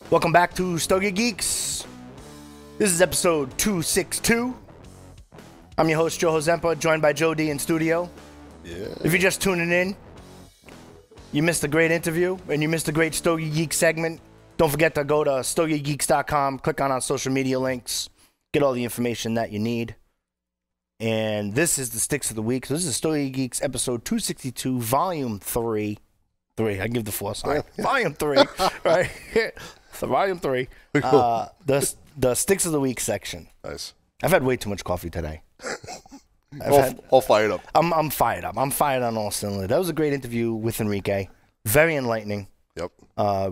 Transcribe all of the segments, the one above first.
Welcome back to Stogie Geeks. This is episode 262. I'm your host, Joe Hozempa, joined by Joe D in studio. Yeah. If you're just tuning in, you missed a great interview and you missed a great Stogie Geek segment. Don't forget to go to StogieGeeks.com, click on our social media links, get all the information that you need. And this is the Sticks of the Week. So this is Stogie Geeks episode 262, volume 3. I give the 4 sign. Volume 3, right? So volume 3. The Sticks of the Week section. Nice. I've had way too much coffee today. All fired up. I'm fired up. I'm fired on all cylinders. That was a great interview with Enrique. Very enlightening. Yep.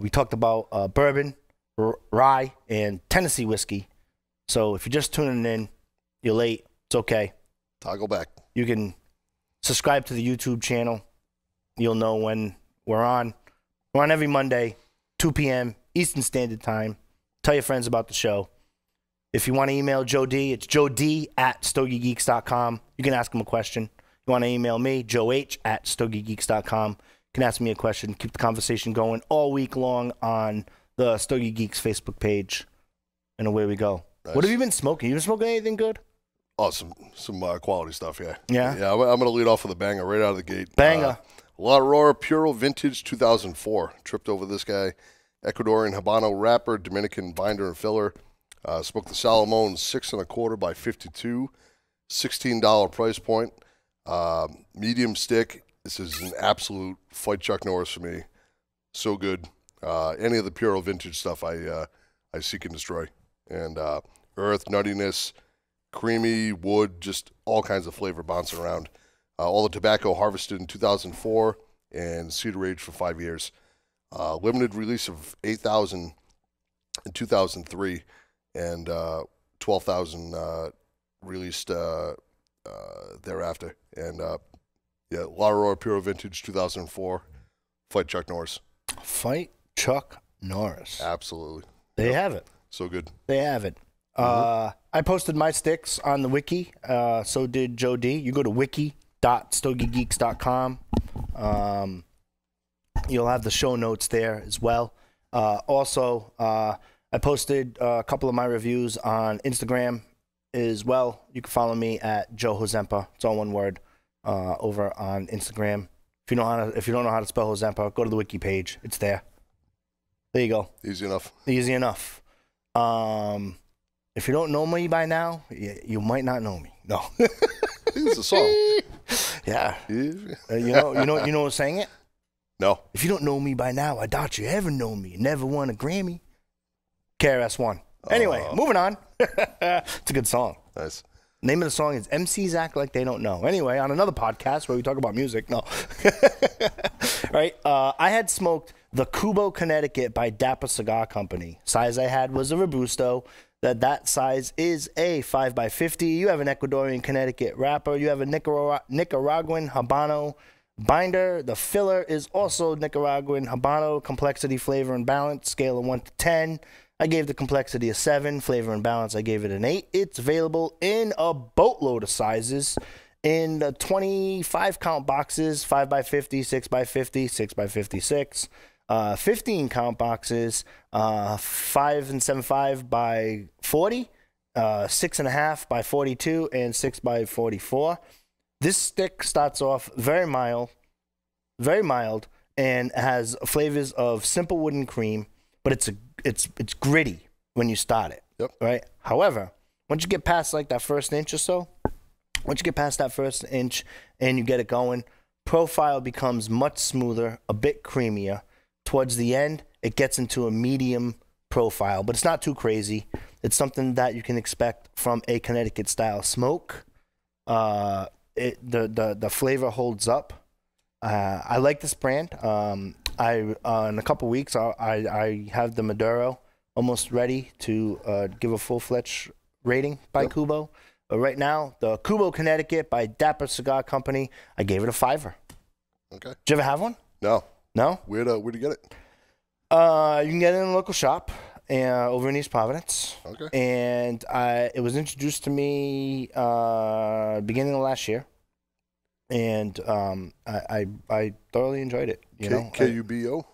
We talked about bourbon, rye, and Tennessee whiskey. So if you're just tuning in, you're late. It's okay. Toggle back. You can subscribe to the YouTube channel. You'll know when we're on. We're on every Monday, 2 p.m. Eastern Standard Time. Tell your friends about the show. If you want to email Joe D, it's joed@stogiegeeks.com. You can ask him a question. You want to email me, joeh@stogiegeeks.com. You can ask me a question. Keep the conversation going all week long on the Stogie Geeks Facebook page. And away we go. Nice. What have you been smoking? You been smoking anything good? Oh, some quality stuff, yeah. Yeah? Yeah, I'm going to lead off with a banger right out of the gate. Banger. La Aurora Puro Vintage 2004. Tripped over this guy. Ecuadorian Habano wrapper, Dominican binder and filler. Smoked the Salomon 6 1/4 by 52. $16 price point. Medium stick. This is an absolute fight Chuck Norris for me. So good. Any of the Puro Vintage stuff I seek and destroy. And earth, nuttiness, creamy, wood, just all kinds of flavor bouncing around. All the tobacco harvested in 2004 and cedar aged for 5 years. Limited release of 8,000 in 2003 and 12,000 released thereafter. And yeah, La Aurora Puro Vintage 2004. Fight Chuck Norris. Fight Chuck Norris. Absolutely. There you have it. So good. They have it. I posted my sticks on the wiki. So did Joe D. You go to wiki.stogiegeeks.com. You'll have the show notes there as well. Also, I posted a couple of my reviews on Instagram as well. You can follow me at Joe Hozempa. It's all one word over on Instagram. If you don't know how to spell Hozempa, go to the wiki page. It's there. There you go. Easy enough. Easy enough. If you don't know me by now, you might not know me. No. It's a song. Yeah. You know what's saying it? No. If you don't know me by now, I doubt you ever know me. Never won a Grammy. KRS-One. Anyway, moving on. It's a good song. Nice. Name of the song is MCs Act Like They Don't Know. Anyway, on another podcast where we talk about music. No. Right? I had smoked the Cubo, Connecticut by Dapper Cigar Company. Size I had was a Robusto. That size is a 5x50. You have an Ecuadorian Connecticut wrapper. You have a Nicaraguan Habano binder. The filler is also Nicaraguan Habano. Complexity, flavor, and balance. Scale of 1 to 10. I gave the complexity a 7. Flavor and balance, I gave it an 8. It's available in a boatload of sizes. In the 25 count boxes, 5x50, 6x50, 6x56. 15 count boxes, 5 and 7.5 by 40, 6.5 by 42, and 6 by 44. This stick starts off very mild, and has flavors of simple wooden cream, but it's gritty when you start it. Yep. Right. However, once you get past like that first inch or so, and you get it going, profile becomes much smoother, a bit creamier. Towards the end, it gets into a medium profile, but it's not too crazy. It's something that you can expect from a Connecticut style smoke. The flavor holds up. I like this brand. In a couple weeks, I have the Maduro almost ready to give a full-fledged rating by Cubo. But right now, the Cubo, Connecticut by Dapper Cigar Company, I gave it a 5. Okay. Did you ever have one? No. No? Where'd you get it? You can get it in a local shop over in East Providence. Okay. And it was introduced to me beginning of last year. And I thoroughly enjoyed it. You know, Cubo?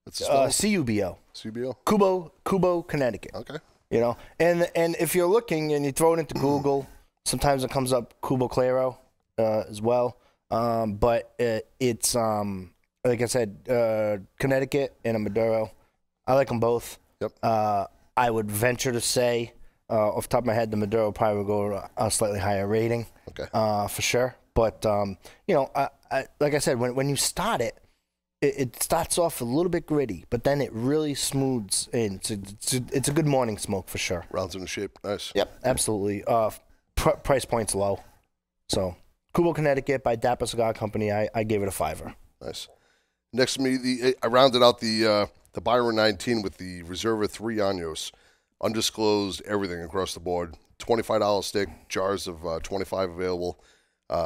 That's Cubo. CBO? Cubo, Connecticut. Okay. You know, and if you're looking and you throw it into Google, sometimes it comes up Cubo Claro as well. But it's like I said, Connecticut and a Maduro. I like them both. Yep. I would venture to say, off the top of my head, the Maduro probably would go a slightly higher rating. Okay. For sure. But you know, I like I said, when you start it, it starts off a little bit gritty, but then it really smooths in. It's a good morning smoke for sure. Rounds into shape. Nice. Yep, absolutely. Price point's low. So, Cubo, Connecticut by Dapper Cigar Company, I gave it a 5. Nice. Next to me, I rounded out the Byron 19 with the Reserva 3 Años. Undisclosed everything across the board. $25 stick, jars of 25 available.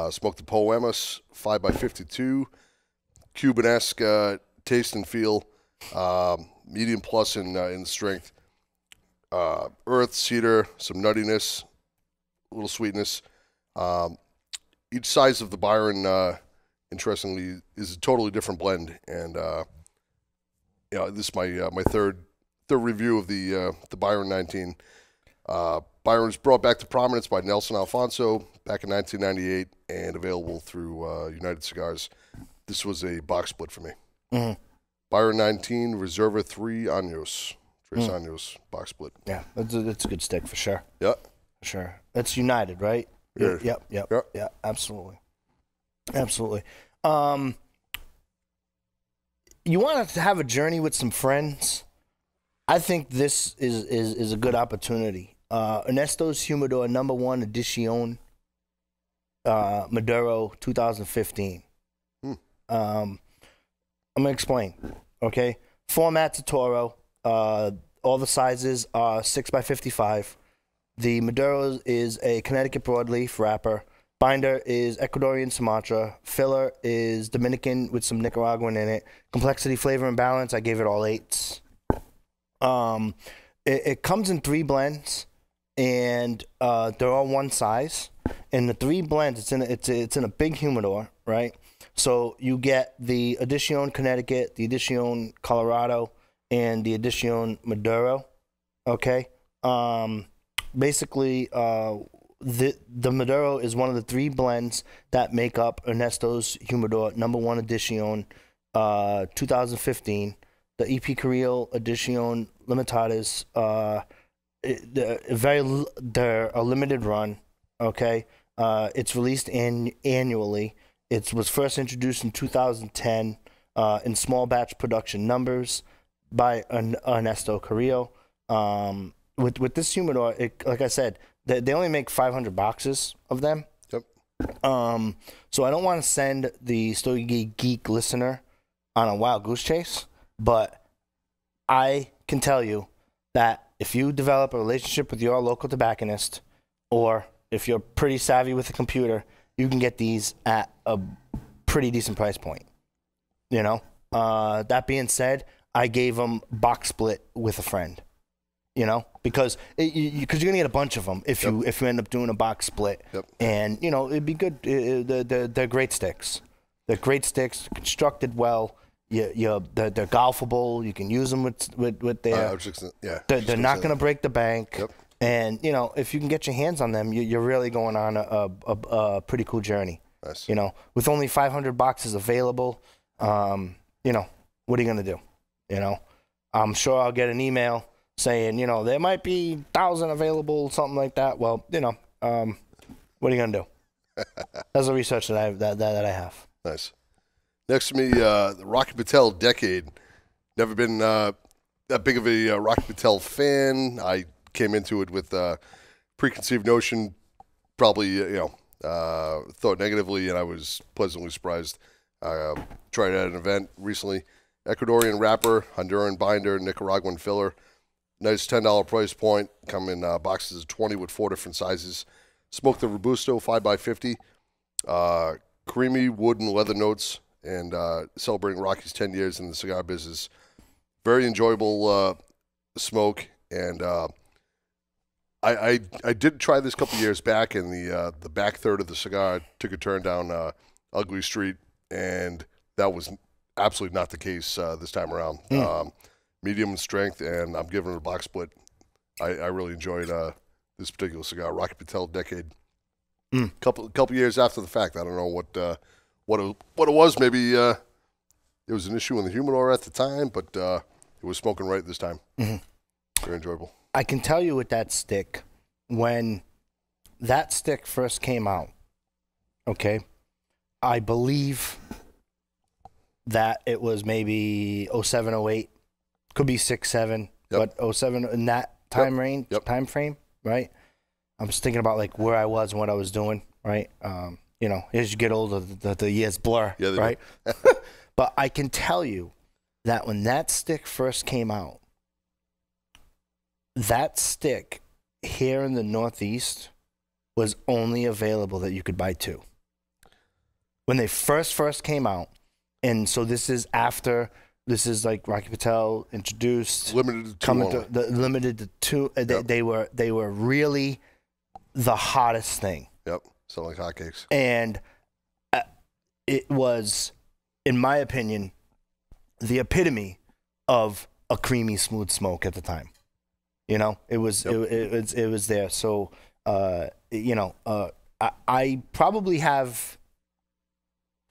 Smoked the Poemas 5x52. Cuban-esque taste and feel, medium plus in strength. Earth, cedar, some nuttiness, a little sweetness. Each size of the Byron, interestingly, is a totally different blend. And this is my third review of the Byron 19. Byron was brought back to prominence by Nelson Alfonso back in 1998 and available through United Cigars. This was a box split for me. Mm-hmm. Byron 19, Reserva 3 Años. Tres Años, box split. Yeah, it's a good stick for sure. Yeah. For sure. That's United, right? Yeah. Yep, absolutely. Absolutely. You want to have a journey with some friends? I think this is a good opportunity. Ernesto's Humidor #1 Edition Maduro 2015. I'm gonna explain. Okay, format's a Toro. All the sizes are 6x55. The Maduro is a Connecticut broadleaf wrapper. Binder is Ecuadorian Sumatra. Filler is Dominican with some Nicaraguan in it. Complexity, flavor, and balance, I gave it all 8s. It comes in 3 blends, and they're all one size. And the 3 blends, it's in a big humidor, right? So you get the Edition Connecticut, the Edition Colorado, and the Edition Maduro. Okay. Basically, the Maduro is one of the 3 blends that make up Ernesto's Humidor #1 Edition 2015. The EP Carrillo Edition Limitadas, they're a limited run. Okay. It's released annually. It was first introduced in 2010 in small batch production numbers by Ernesto Carrillo. With this humidor, like I said, they only make 500 boxes of them. Yep. So I don't want to send the Stogie Geek listener on a wild goose chase, but I can tell you that if you develop a relationship with your local tobacconist, or if you're pretty savvy with a computer, you can get these at a pretty decent price point. You know? That being said, I gave them box split with a friend. You know? Because you're going to get a bunch of them if you end up doing a box split. Yep. And, you know, it'd be good. They're great sticks. They're great sticks, constructed well. They're golfable. You can use them with their... They're not going to break the bank. Yep. And, you know, if you can get your hands on them, you're really going on a pretty cool journey. Nice. You know, with only 500 boxes available, you know, what are you going to do? You know, I'm sure I'll get an email saying, you know, there might be 1,000 available, something like that. Well, you know, what are you going to do? That's the research that I have. Nice. Next to me, the Rocky Patel Decade. Never been that big of a Rocky Patel fan. I came into it with a preconceived notion, probably, thought negatively, and I was pleasantly surprised. Tried it at an event recently. Ecuadorian wrapper, Honduran binder, Nicaraguan filler. Nice $10 price point. Come in boxes of 20 with 4 different sizes. Smoked the Robusto 5x50. Creamy wood and leather notes, and celebrating Rocky's 10 years in the cigar business. Very enjoyable smoke, and I did try this a couple years back, and the back third of the cigar took a turn down Ugly Street, and that was absolutely not the case this time around. medium in strength, and I'm giving it a box split. I really enjoyed this particular cigar, Rocky Patel Decade. Couple years after the fact, I don't know what it was. Maybe there was an issue in the humidor at the time, but it was smoking right this time. Very enjoyable. I can tell you with that stick, when that stick first came out, okay, I believe that it was maybe 07, 08, could be 6, 7, but 07 in that time range, time frame, right? I was thinking about like where I was and what I was doing, right? You know, as you get older, the years blur, right? But I can tell you that when that stick first came out, that stick here in the Northeast was only available that you could buy 2. When they first came out, and so this is after, this is like Rocky Patel introduced, limited to 2. Limited to 2. They were really the hottest thing. Yep, selling like hotcakes. And it was, in my opinion, the epitome of a creamy, smooth smoke at the time. You know, it was it was there. So you know, I probably have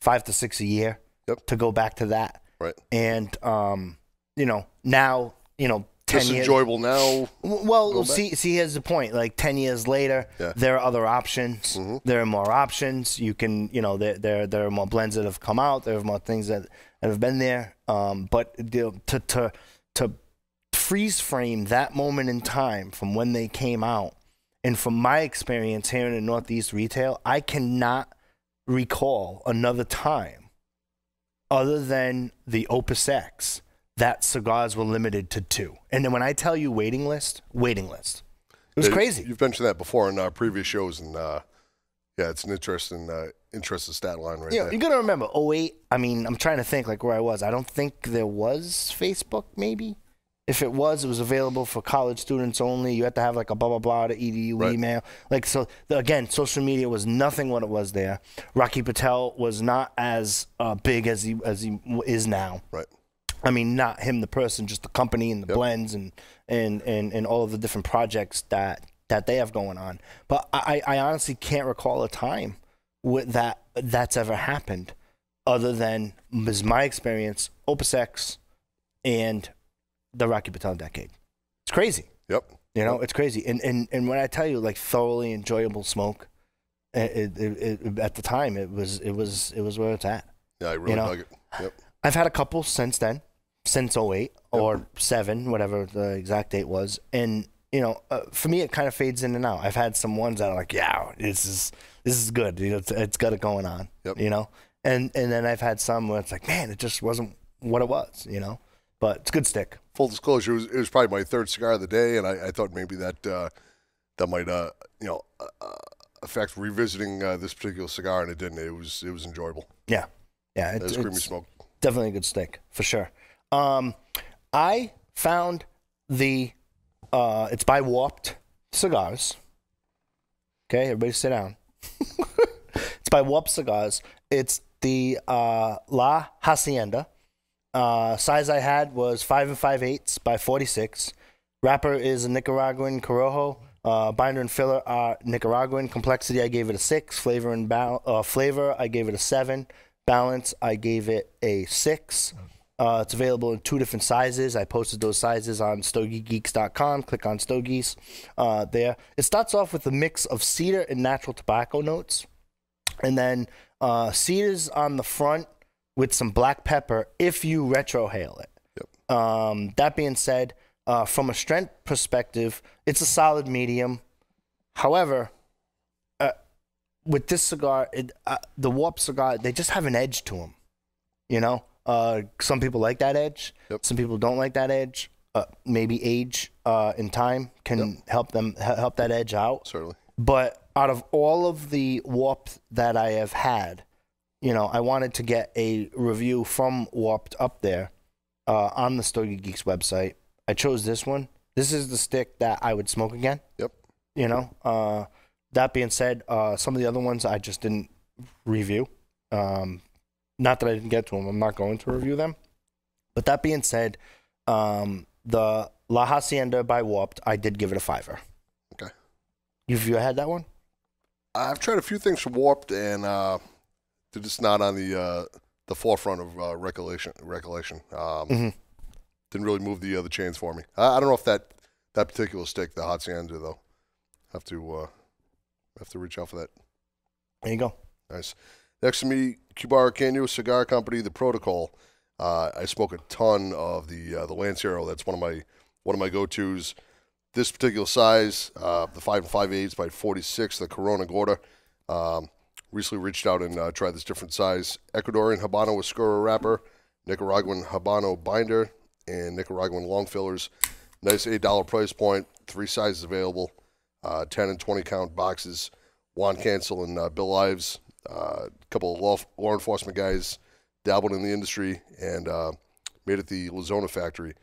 5 to 6 a year to go back to that. Right. And you know, now, you know, 10 it's years enjoyable now. Well, see, here's the point. Like 10 years later, there are other options. There are more options. You can, you know, there are more blends that have come out. There are more things that have been there. But to freeze frame that moment in time from when they came out, and from my experience here in the Northeast retail, I cannot recall another time other than the Opus X that cigars were limited to 2. And then when I tell you waiting list. It was crazy. You've mentioned that before in our previous shows, and it's an interesting stat line right there. You got to remember, 08, I mean, I'm trying to think like where I was. I don't think there was Facebook, maybe. If it was available for college students only. You had to have like a blah, blah, blah to edu email. Like, so again, social media was nothing what it was there. Rocky Patel was not as big as he is now. Right. I mean, not him, the person, just the company and the blends and all of the different projects that they have going on. But I honestly can't recall a time with that's ever happened other than, is my experience, Opus X and the Rocky Patel Decade. It's crazy. Yep. You know, it's crazy. And when I tell you, like, thoroughly enjoyable smoke, at the time, it was where it's at. Yeah, I really dug it. Yep. I've had a couple since then, since 08 or 7, whatever the exact date was. And, you know, for me, it kind of fades in and out. I've had some ones that are like, yeah, this is good. You know, it's got it going on, you know? And then I've had some where it's like, man, it just wasn't what it was, you know? But it's a good stick. Full disclosure, it was probably my 3rd cigar of the day, and I thought maybe that might affect revisiting this particular cigar, and it didn't. It was enjoyable. Yeah, it was creamy smoke. Definitely a good stick for sure. I found it's by Warped Cigars. Okay, everybody sit down. It's by Warped Cigars. It's the La Hacienda. Size I had was 5 5/8 by 46. Wrapper is a Nicaraguan Corojo. Binder and filler are Nicaraguan. Complexity, I gave it a 6. Flavor I gave it a 7. Balance, I gave it a 6. It's available in 2 different sizes. I posted those sizes on StogieGeeks.com. Click on Stogies there. It starts off with a mix of cedar and natural tobacco notes. And then cedars on the front with some black pepper if you retrohale it. Yep. That being said, from a strength perspective, it's a solid medium. However, with this cigar, the Warp cigar, they just have an edge to them. You know, some people like that edge. Yep. Some people don't like that edge. Maybe age and time can help that edge out. Certainly. But out of all of the Warp that I have had, you know, I wanted to get a review from Warped up there on the Stogie Geeks website. I chose this one. This is the stick that I would smoke again. Yep. You know, that being said, some of the other ones I just didn't review. Not that I didn't get to them. I'm not going to review them. But that being said, The La Hacienda by Warped, I did give it a 5. Okay. You had that one? I've tried a few things from Warped, and they're just not on the forefront of recollection. Didn't really move the chains for me. I don't know if that particular stick, the Hacienda, though. Have to reach out for that. There you go. Nice. Next to me, Cubariqueno Cigar Company, the Protocol. I smoke a ton of the Lancero. That's one of my go-tos. This particular size, the 5 5/8 by 46, the Corona Gorda. Recently reached out and tried this different size. Ecuadorian Habano Oscuro wrapper, Nicaraguan Habano binder, and Nicaraguan long fillers. Nice $8 price point. 3 sizes available. 10 and 20 count boxes. Juan Cancel and Bill Ives. A couple of law enforcement guys dabbled in the industry and made it the Lazona factory.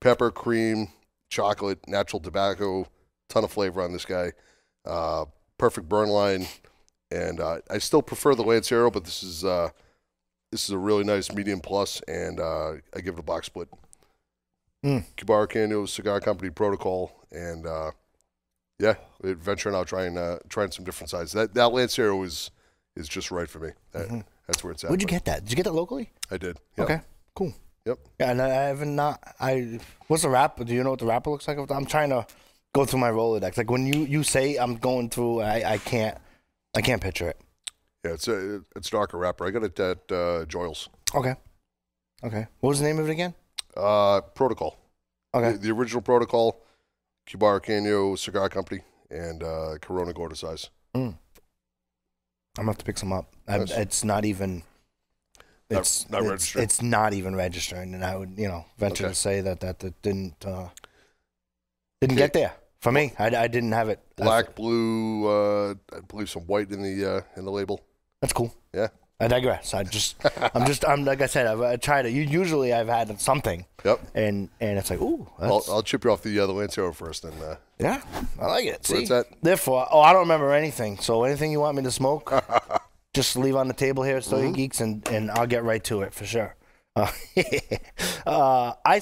Pepper, cream, chocolate, natural tobacco, ton of flavor on this guy. Perfect burn line, and I still prefer the Lancero, but this is a really nice medium plus, and I give it a box split. Cubariqueno Cigar Company Protocol, and yeah, venturing out trying some different sizes. That Lancero is just right for me. That's where it's at. Where'd you get that? Did you get that locally? I did. Yep. Okay, cool. Yep. Yeah, and I haven't what's the wrapper? Do you know what the wrapper looks like? I'm trying to go through my Rolodex. Like when you say I'm going through, I can't picture it. Yeah, it's darker wrapper. I got it at Joyles. Okay. What was the name of it again? Protocol. Okay. The original Protocol, Cubariqueno Cigar Company, and Corona Gorda size. I'm gonna have to pick some up. Nice. It's not even. It's not registering. It's not even registering, and I would venture to say that didn't get there for me. I didn't have it. Black, blue, I believe some white in the label. That's cool. Yeah. I digress. I'm like I said, I tried it. Usually I've had something. Yep. And it's like, ooh. I'll chip you off the Lancero first, and yeah, I like it. See, where it's at. Therefore, I don't remember anything. So anything you want me to smoke, just leave on the table here at Stogie Geeks, and I'll get right to it for sure. I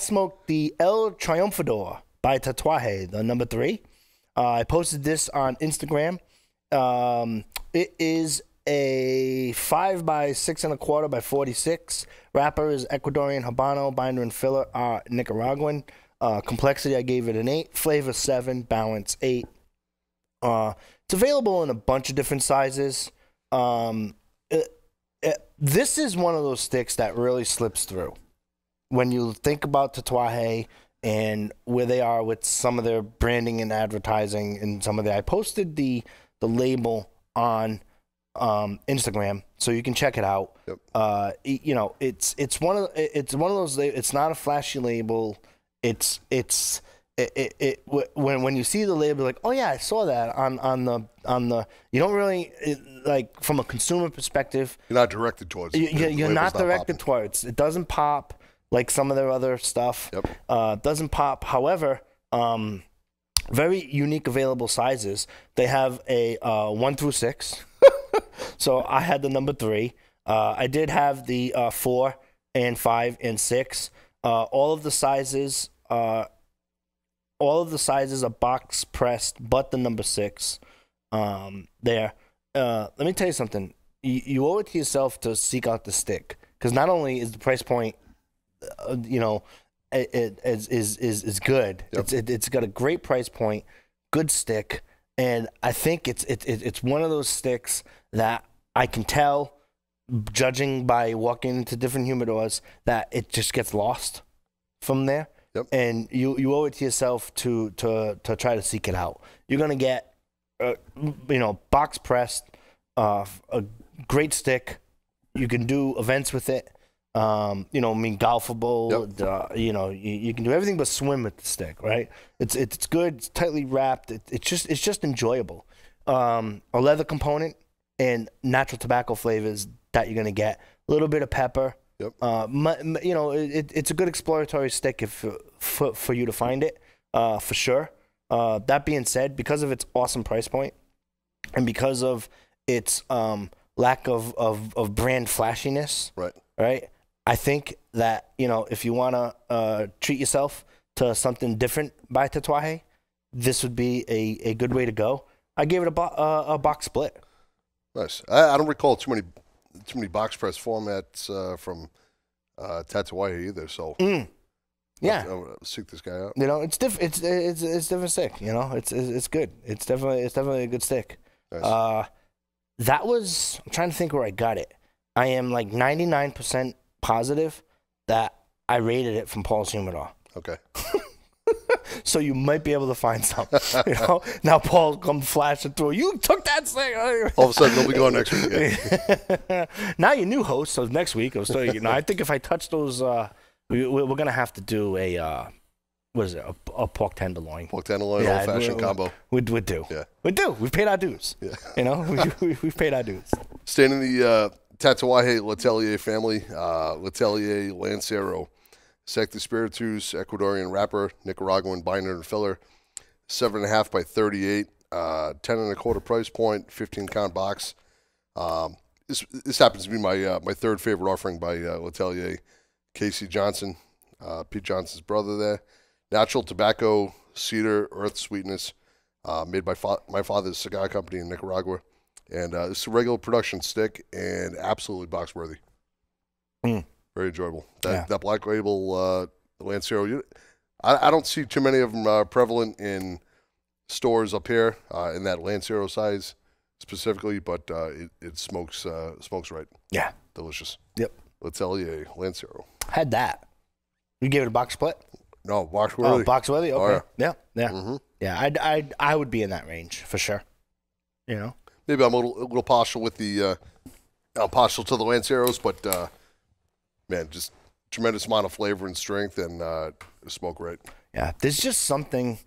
smoked the El Triunfador by Tatuaje, the number 3. I posted this on Instagram. It is a 5 by 6 1/4 by 46. Wrapper is Ecuadorian Habano. Binder and filler are Nicaraguan. Complexity, I gave it an 8. Flavor 7. Balance 8. It's available in a bunch of different sizes. This is one of those sticks that really slips through when you think about Tatuaje and where they are with some of their branding and advertising and some of the. I posted the label on Instagram, so you can check it out. Yep. It's one of those. It's not a flashy label. When you see the label, like, oh yeah, I saw that on the. You don't really like from a consumer perspective. You're not directed towards. You're not directed towards. It doesn't pop like some of their other stuff. Yep. Doesn't pop. However, very unique available sizes. They have a 1 through 6. So I had the number 3. I did have the 4 and 5 and 6. All of the sizes are box pressed, but the number 6 there. Let me tell you something. You owe it to yourself to seek out the stick, because not only is the price point, it is good. Yep. It's got a great price point, good stick, and I think it's one of those sticks that I can tell, judging by walking into different humidors, that it just gets lost from there. Yep. And you owe it to yourself to try to seek it out. You're gonna get, box pressed, a great stick. You can do events with it. Golfable. Yep. You can do everything but swim with the stick, right? It's good. It's tightly wrapped. It's just enjoyable. A leather component and natural tobacco flavors that you're gonna get. A little bit of pepper. Yep. It's a good exploratory stick for you to find it, for sure. That being said, because of its awesome price point and because of its lack of brand flashiness, right, I think that, if you want to treat yourself to something different by Tatuaje, this would be a good way to go. I gave it a box split. Nice. I don't recall too many box press formats from Tatuaje either. So yeah, I'll seek this guy out. It's different. It's different stick. It's good. It's definitely a good stick. Nice. That was. I'm trying to think where I got it. I am like 99% positive that I rated it from Paul's Humidor. Okay. So you might be able to find some. Now Paul come flashing through. You took that thing. All of a sudden, they'll be going next week again. Now your new host. So next week, I think if I touch those, we're gonna have to do a what is it? A pork tenderloin. Pork tenderloin, old fashioned combo. We do. Yeah. We do. We've paid our dues. Yeah. We've paid our dues. Staying in the Tatuaje Letelier family, Letelier Lancero. Secta Spiritus, Ecuadorian wrapper, Nicaraguan binder and filler, 7.5 by 38, 10.25 price point, 15-count box. This happens to be my third favorite offering by Letelier, Casey Johnson, Pete Johnson's brother there. Natural tobacco, cedar, earth sweetness, made by my father's cigar company in Nicaragua. And it's a regular production stick and absolutely box worthy. Very enjoyable. That black label Lancero, I don't see too many of them prevalent in stores up here in that Lancero size specifically, but it smokes right. Yeah. Delicious. Yep. Letelier Lancero. Had that. You gave it a box split? No, box worthy. Oh, box worthy? Okay. Oh, yeah. Yeah. Mm-hmm. Yeah, I would be in that range for sure. Maybe I'm a little partial with the partial to the Lanceros, but man, just tremendous amount of flavor and strength and smoke right. Yeah, there's just something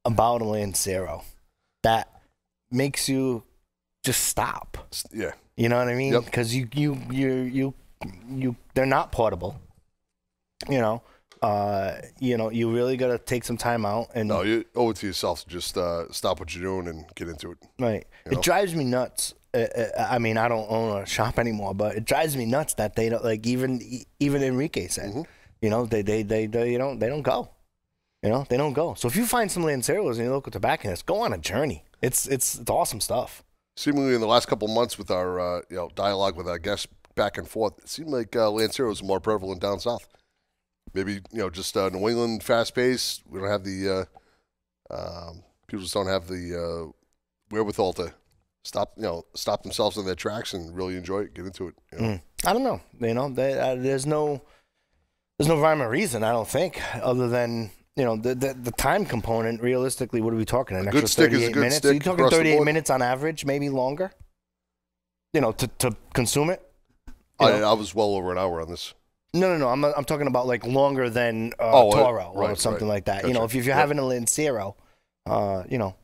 about a Lancero that makes you just stop. Yeah. You know what I mean? Yep. Because you they're not portable. You really got to take some time out and No, you owe it to yourself to just stop what you're doing and get into it. Right. It drives me nuts. I mean, I don't own a shop anymore, but it drives me nuts that they don't, like, even Enrique said, they don't go. They don't go. So if you find some Lanceros in your local tobacconists, go on a journey. It's awesome stuff. Seemingly in the last couple of months with our dialogue with our guests back and forth, it seemed like Lanceros are more prevalent down south. Maybe just New England fast paced. We don't have the people just don't have the wherewithal to stop themselves in their tracks and really enjoy it, get into it. I don't know. There's no rhyme or reason, I don't think, other than the time component. Realistically, what are we talking? An extra 38 minutes? Are you talking 38 minutes on average, maybe longer? To consume it. I was well over an hour on this. No. I'm talking about like longer than Toro or right, something like that. Gotcha. If you're having a Lancero, you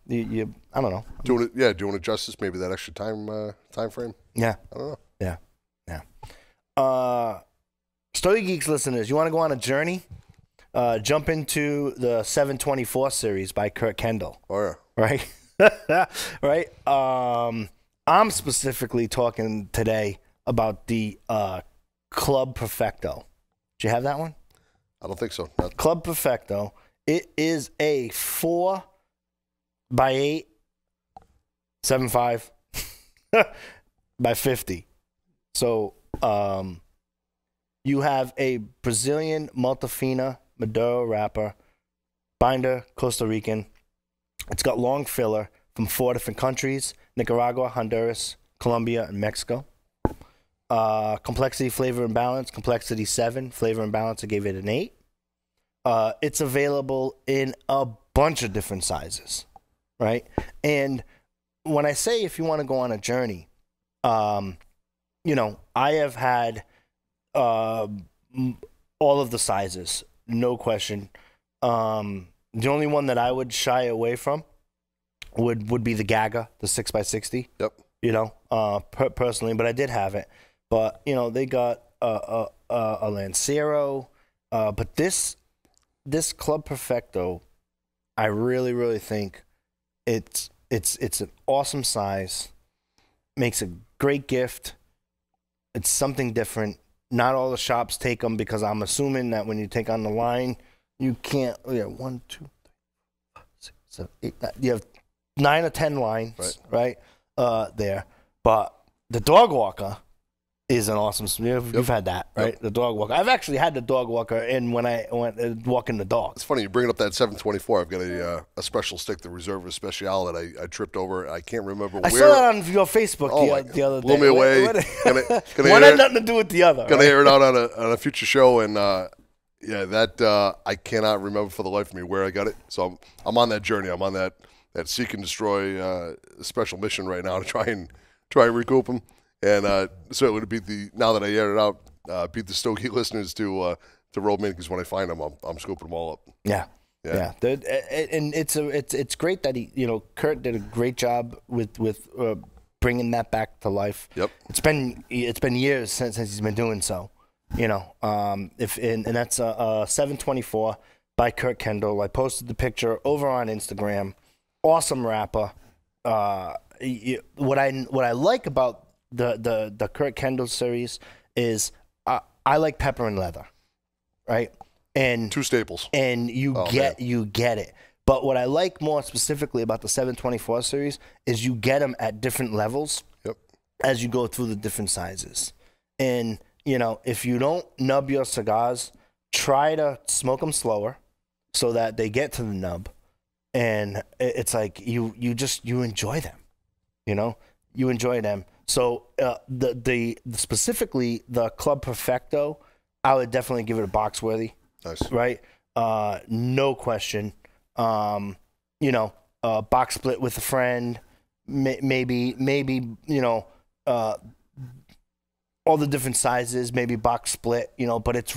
I don't know. Doing it justice, maybe that extra time frame. Yeah. I don't know. Yeah. Stogie Geeks listeners, you want to go on a journey? Jump into the 724 series by Kurt Kendall. Oh yeah. Right. Right. I'm specifically talking today about the Club Perfecto. Did you have that one? I don't think so. Club Perfecto. It is a 4 by 8, 7.5 by 50. So you have a Brazilian Maltafina Maduro wrapper, binder, Costa Rican. It's got long filler from 4 different countries: Nicaragua, Honduras, Colombia, and Mexico. Complexity, flavor, and balance. Complexity 7. Flavor and balance, I gave it an 8. It's available in a bunch of different sizes, right? And when I say if you want to go on a journey, I have had all of the sizes, no question. The only one that I would shy away from would be the Gaga, the 6x60. Yep. Personally, but I did have it. But they got a Lancero, but this Club Perfecto, I really, really think it's an awesome size. Makes a great gift. It's something different. not all the shops take them because I'm assuming that when you take on the line, you can't. Yeah, 1, 2, 3, 4, 5, 6, 7, 8, 9. You have 9 or 10 lines, right? There, but the dog walker is an awesome. You've had that, right? Yep. The dog walker. I've actually had the dog walker, and when I went walking the dog. It's funny you bringing up that 724. I've got a special stick, the Reserva Special, that I tripped over. I can't remember where. I saw that on your Facebook the other day. Blew me away. One had nothing to do with the other. Gonna air it out on a future show, and that I cannot remember for the life of me where I got it. So I'm on that journey. I'm on that seek and destroy special mission right now to try and recoup them. And certainly to beat now that I aired it out, beat the Stogie listeners to roll me, because when I find them, I'm scooping them all up. Yeah. And it's great that Kurt did a great job with bringing that back to life. Yep. It's been years since he's been doing so. And that's 724 by Kurt Kendall. I posted the picture over on Instagram. Awesome rapper. What I like about the Kurt Kendall series is I like pepper and leather, right? And 2 staples. And you get it. But what I like more specifically about the 724 series is you get them at different levels. Yep. As you go through the different sizes. And if you don't nub your cigars, try to smoke them slower so that they get to the nub. And it's like you enjoy them, you enjoy them. So the specifically the Club Perfecto, I would definitely give it a box worthy. Nice. Right? No question. Box split with a friend, maybe all the different sizes, maybe box split, but it's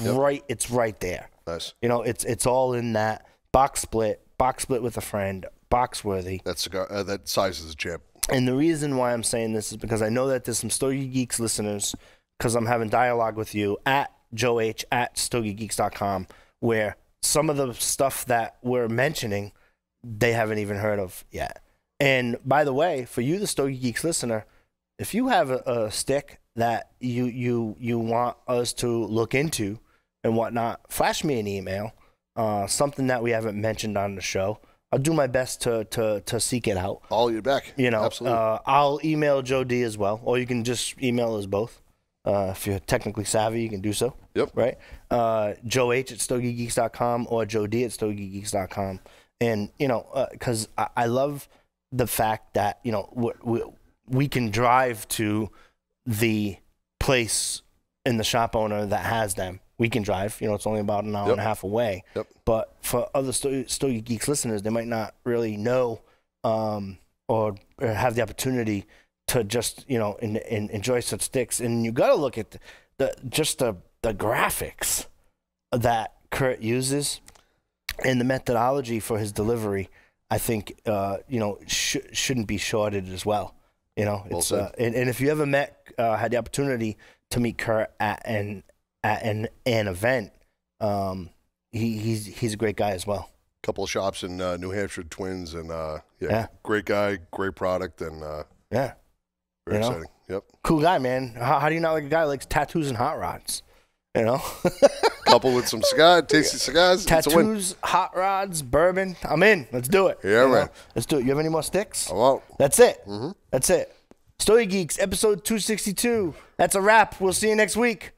right there. Nice. It's all in that box split with a friend, box worthy. That cigar, that size is a champ. And the reason why I'm saying this is because I know that there's some Stogie Geeks listeners, because I'm having dialogue with you at Joe H at StogieGeeks.com, where some of the stuff that we're mentioning, they haven't even heard of yet. And by the way, for you, the Stogie Geeks listener, if you have a stick that you want us to look into and whatnot, flash me an email, something that we haven't mentioned on the show. I'll do my best to seek it out. All your back. Absolutely. I'll email Joe D as well, or you can just email us both. If you're technically savvy, you can do so. Yep. Right? Joe H at StogieGeeks.com or Joe D at StogieGeeks.com. And, because I love the fact that, we can drive to the place and the shop owner that has them. We can drive. It's only about an hour and a half away. Yep. But for other Stogie Geeks listeners, they might not really know or have the opportunity to just, enjoy such sticks. And you got to look at the graphics that Kurt uses and the methodology for his delivery. I think, shouldn't be shorted as well. It's and if you ever had the opportunity to meet Kurt at an event, he's a great guy as well. Couple of shops in New Hampshire, Twins, and great guy, great product, and very exciting. Yep, cool guy, man. How do you not like a guy who likes tattoos and hot rods? Couple with some tasty cigars. Tattoos, hot rods, bourbon. I'm in. Let's do it. Yeah, man. Let's do it. You have any more sticks? I won't. That's it. Mm-hmm. That's it. Stogie Geeks, episode 262. That's a wrap. We'll see you next week.